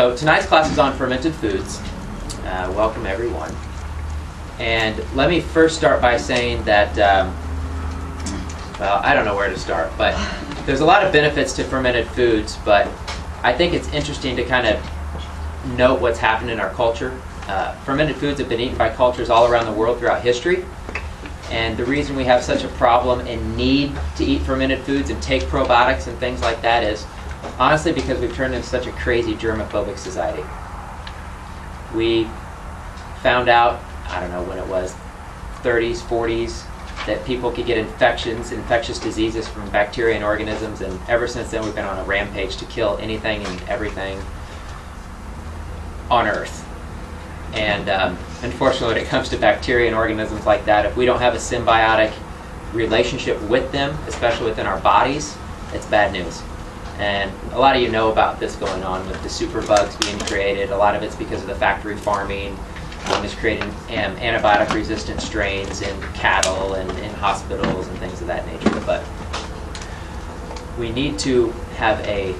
So tonight's class is on fermented foods. Welcome everyone. And let me first start by saying that, well, I don't know where to start, but there's a lot of benefits to fermented foods, but I think it's interesting to kind of note what's happened in our culture. Fermented foods have been eaten by cultures all around the world throughout history. And the reason we have such a problem and need to eat fermented foods and take probiotics and things like that is honestly because we've turned into such a crazy germophobic society. We found out, I don't know when it was, 30s, 40s, that people could get infectious diseases from bacteria and organisms, and ever since then we've been on a rampage to kill anything and everything on Earth. And unfortunately, when it comes to bacteria and organisms like that, if we don't have a symbiotic relationship with them, especially within our bodies, it's bad news. And a lot of you know about this going on with the superbugs being created. A lot of it's because of the factory farming. Is creating antibiotic-resistant strains in cattle and in hospitals and things of that nature. But we need to have a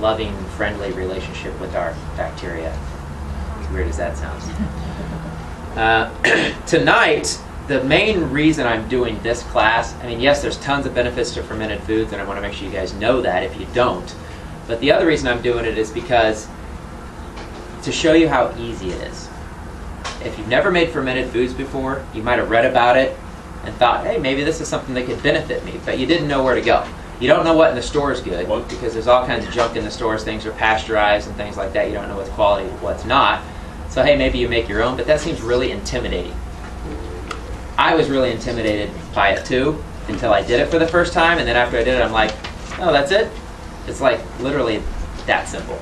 loving, friendly relationship with our bacteria. As weird as that sounds. Tonight, the main reason I'm doing this class, I mean, yes, there's tons of benefits to fermented foods, and I want to make sure you guys know that if you don't. But the other reason I'm doing it is because to show you how easy it is. If you've never made fermented foods before, you might have read about it and thought, hey, maybe this is something that could benefit me, but you didn't know where to go. You don't know what in the store is good because there's all kinds of junk in the stores. Things are pasteurized and things like that. You don't know what's quality, what's not. So hey, maybe you make your own, but that seems really intimidating. I was really intimidated by it too until I did it for the first time, and then after I did it, I'm like, oh, that's it? It's like literally that simple.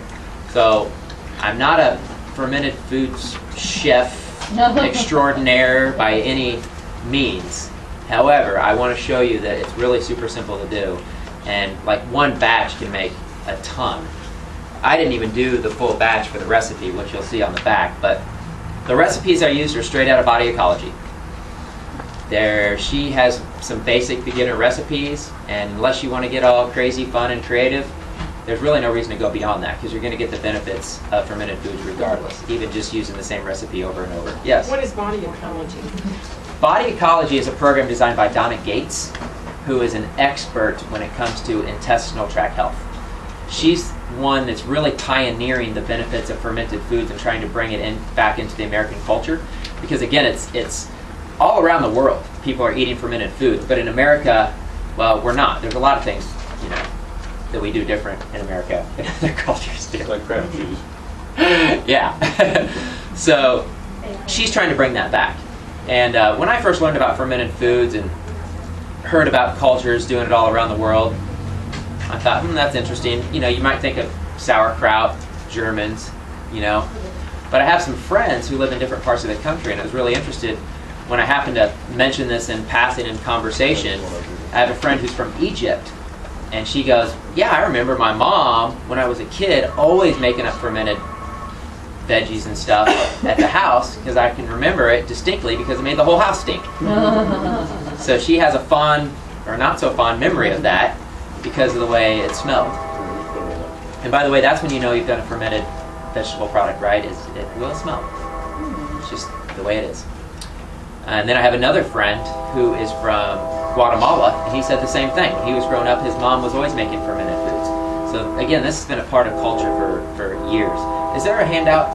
So I'm not a fermented foods chef extraordinaire by any means. However, I want to show you that it's really super simple to do, and like one batch can make a ton. I didn't even do the full batch for the recipe, which you'll see on the back, but the recipes I used are straight out of Body Ecology. She has some basic beginner recipes, and unless you want to get all crazy, fun, and creative, there's really no reason to go beyond that because you're going to get the benefits of fermented foods regardless, even just using the same recipe over and over. Yes? What is Body Ecology? Body Ecology is a program designed by Donna Gates, who is an expert when it comes to intestinal tract health. She's one that's really pioneering the benefits of fermented foods and trying to bring it back into the American culture because, again, it's all around the world. People are eating fermented foods, but in America, well, we're not. There's a lot of things, you know, that we do different in America than other cultures do. Like crab cheese. Yeah. So she's trying to bring that back. And when I first learned about fermented foods and heard about cultures doing it all around the world, I thought, that's interesting. You know, you might think of sauerkraut, Germans, you know. But I have some friends who live in different parts of the country, and I was really interested when I happened to mention this in passing in conversation. I have a friend who's from Egypt. And she goes, yeah, I remember my mom, when I was a kid, always making up fermented veggies and stuff at the house, because I can remember it distinctly because it made the whole house stink. So she has a fond, or not so fond, memory of that because of the way it smelled. And by the way, that's when you know you've done a fermented vegetable product, right? Is it will smell. It's just the way it is. And then I have another friend who is from Guatemala, and he said the same thing. When he was growing up, his mom was always making fermented foods. So again, this has been a part of culture for years. Is there a handout?